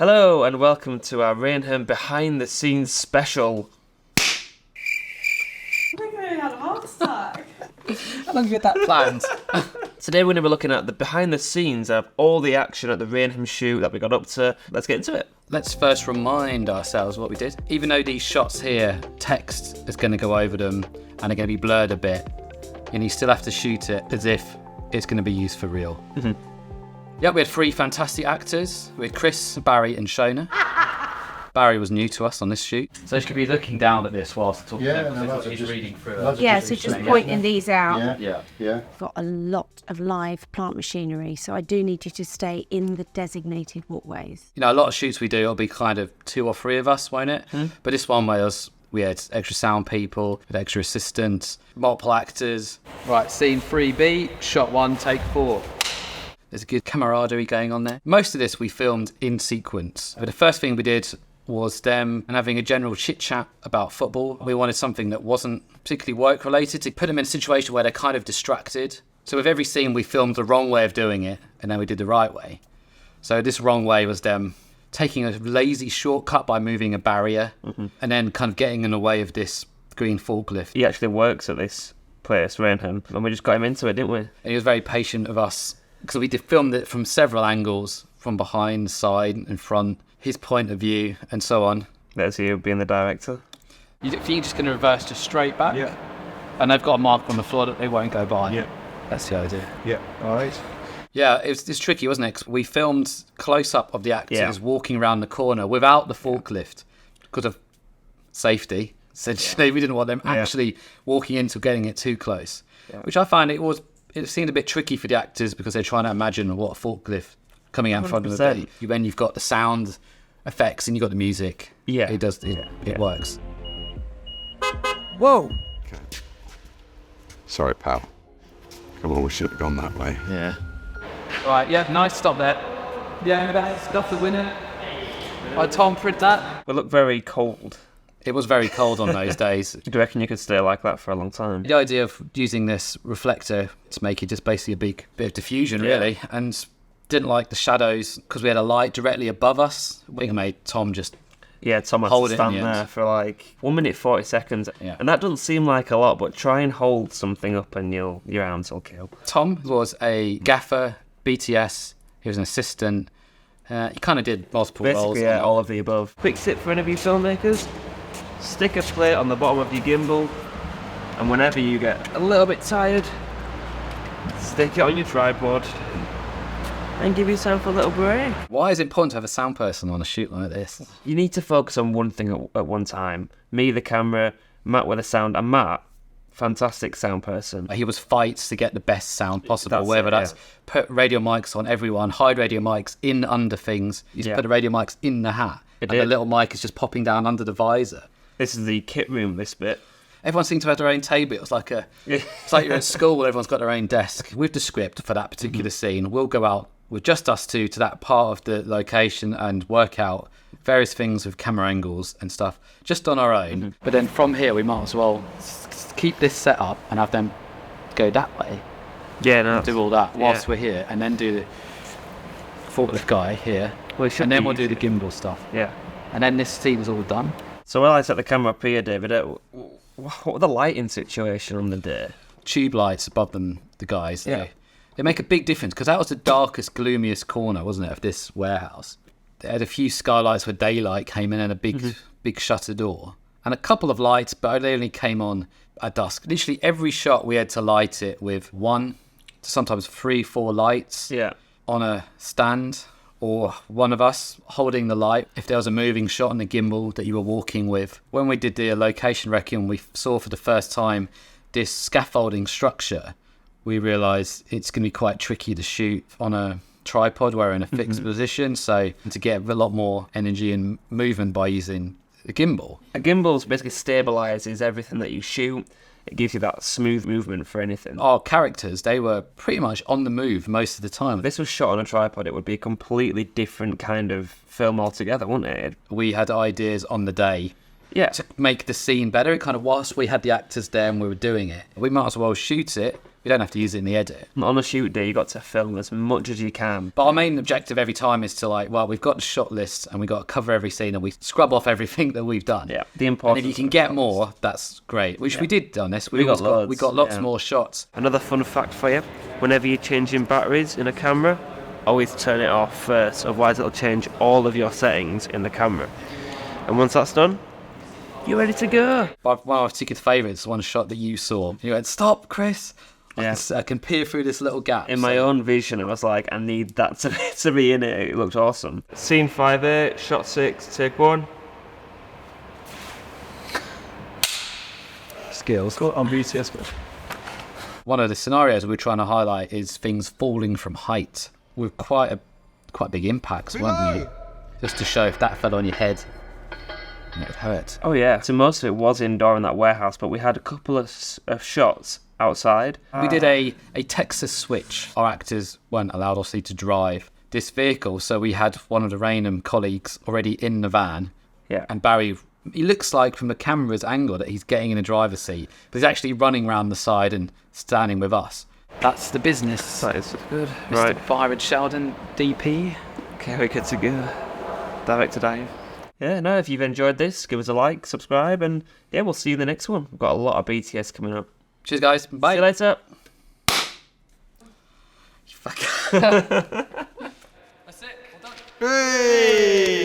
Hello and welcome to our Rainham behind the scenes special. I think I had a heart attack. How long have you had that planned? Today we're going to be looking at the behind the scenes of all the action at the Rainham shoot that we got up to. Let's get into it. Let's first remind ourselves what we did. Even though these shots here, text is going to go over them and are going to be blurred a bit, and you still have to shoot it as if it's going to be used for real. Mm-hmm. Yep, we had 3 fantastic actors. We had Chris, Barry and Shona. Barry was new to us on this shoot. So she could be looking down at this whilst talking about he's reading through it. Yeah, so just pointing these out. Yeah. Got a lot of live plant machinery, so I do need you to stay in the designated walkways. You know, a lot of shoots we do, it'll be kind of 2 or 3 of us, won't it? But this one we had extra sound people, we had extra assistants, multiple actors. Right, scene 3B, shot 1, take 4. There's a good camaraderie going on there. Most of this we filmed in sequence. But the first thing we did was them and having a general chit-chat about football. We wanted something that wasn't particularly work-related to put them in a situation where they're kind of distracted. So with every scene we filmed the wrong way of doing it, and then we did the right way. So this wrong way was them taking a lazy shortcut by moving a barrier, and then kind of getting in the way of this green forklift. He actually works at this place, Rainham, and we just got him into it, didn't we? And he was very patient of us, because we filmed it from several angles, from behind, side and front, his point of view and so on. There's you being the director. You think you're just going to reverse just straight back? Yeah. And they've got a mark on the floor that they won't go by. Yeah. That's the idea. Yeah, all right. Yeah, it's tricky, wasn't it? 'Cause we filmed close-up of the actors walking around the corner without the forklift because of safety. Essentially, we didn't want them actually walking into getting it too close, which I find it seemed a bit tricky for the actors because they're trying to imagine what a forklift coming out in front of them. When you've got the sound effects and you've got the music, it works. Whoa! Okay. Sorry, pal. Come on, we should have gone that way. Yeah. Right, yeah, nice, stop there. Yeah, that's stuff the winner. Tom, print that. We look very cold. It was very cold on those days. Do you reckon you could stay like that for a long time? The idea of using this reflector to make it just basically a big bit of diffusion, really, and didn't like the shadows because we had a light directly above us. We made Tom just Tom had hold to it in stand the there end. for like 1 minute 40 seconds, Yeah. and that doesn't seem like a lot, but try and hold something up and your arms will kill. Tom was a gaffer, BTS. He was an assistant. He kind of did multiple roles. Basically, all of the above. Quick tip for any of you filmmakers: stick a plate on the bottom of your gimbal, and whenever you get a little bit tired, stick it on your tripod and give yourself a little break. Why is it important to have a sound person on a shoot like this? You need to focus on one thing at one time. Me, the camera, Matt with the sound, and Matt, fantastic sound person. He was fights to get the best sound possible, That's whether it, that's put radio mics on everyone, hide radio mics in under things. You just put the radio mics in the hat, and the little mic is just popping down under the visor. This is the kit room, this bit. Everyone seemed to have their own table. It was like it's like you're at school where everyone's got their own desk. With the script for that particular scene, we'll go out with just us two to that part of the location and work out various things with camera angles and stuff just on our own. But then from here, we might as well keep this set up and have them go that way. Yeah, no. Do all that whilst we're here, and then do the forklift guy here, and then we'll do the gimbal stuff. Yeah. And then this scene is all done. So while I set the camera up here, David, what was the lighting situation on the day? Tube lights above them, the guys. They make a big difference because that was the darkest, gloomiest corner, wasn't it, of this warehouse. They had a few skylights where daylight came in and a big shutter door. And a couple of lights, but they only came on at dusk. Literally every shot we had to light it with 1 to sometimes 3, 4 lights on a stand, or one of us holding the light if there was a moving shot on the gimbal that you were walking with. When we did the location wrecking, we saw for the first time this scaffolding structure. We realised it's going to be quite tricky to shoot on a tripod where we're in a fixed position, so to get a lot more energy and movement by using the gimbal. A gimbal basically stabilises everything that you shoot. It gives you that smooth movement for anything. Our characters, they were pretty much on the move most of the time. If this was shot on a tripod, it would be a completely different kind of film altogether, wouldn't it? We had ideas on the day to make the scene better. It kind of, whilst we had the actors there and we were doing it, we might as well shoot it We don't have to use it in the edit. On a shoot day, you got to film as much as you can. But our main objective every time is to we've got the shot list and we've got to cover every scene and we scrub off everything that we've done. Yeah, the And important. if you can get more, that's great. Which we did on this. We got loads, We got lots yeah. more shots. Another fun fact for you: whenever you're changing batteries in a camera, always turn it off first. Otherwise, it'll change all of your settings in the camera. And once that's done, you're ready to go. But one of my particular favourites, one shot that you saw. You went, "Stop, Chris! Yeah. I can peer through this little gap." In my own vision, I was like, I need that to be in it. It looked awesome. Scene 5A, shot 6, take 1. Skills. Got on BTS. One of the scenarios we're trying to highlight is things falling from height with quite big impacts, weren't we? Just to show if that fell on your head, it would hurt. Oh yeah. So most of it was indoor in that warehouse, but we had a couple of shots outside. We did a Texas switch. Our actors weren't allowed, obviously, to drive this vehicle, so we had one of the Raynham colleagues already in the van. Yeah. And Barry, he looks like from the camera's angle that he's getting in a driver's seat, but he's actually running around the side and standing with us. That's the business. That is good. Mr. Right. Byron Sheldon, DP. Okay, we're good to go. Director Dave. Yeah, no, if you've enjoyed this, give us a like, subscribe, and yeah, we'll see you in the next one. We've got a lot of BTS coming up. Cheers, guys. Bye. See you later. Fuck. Hey!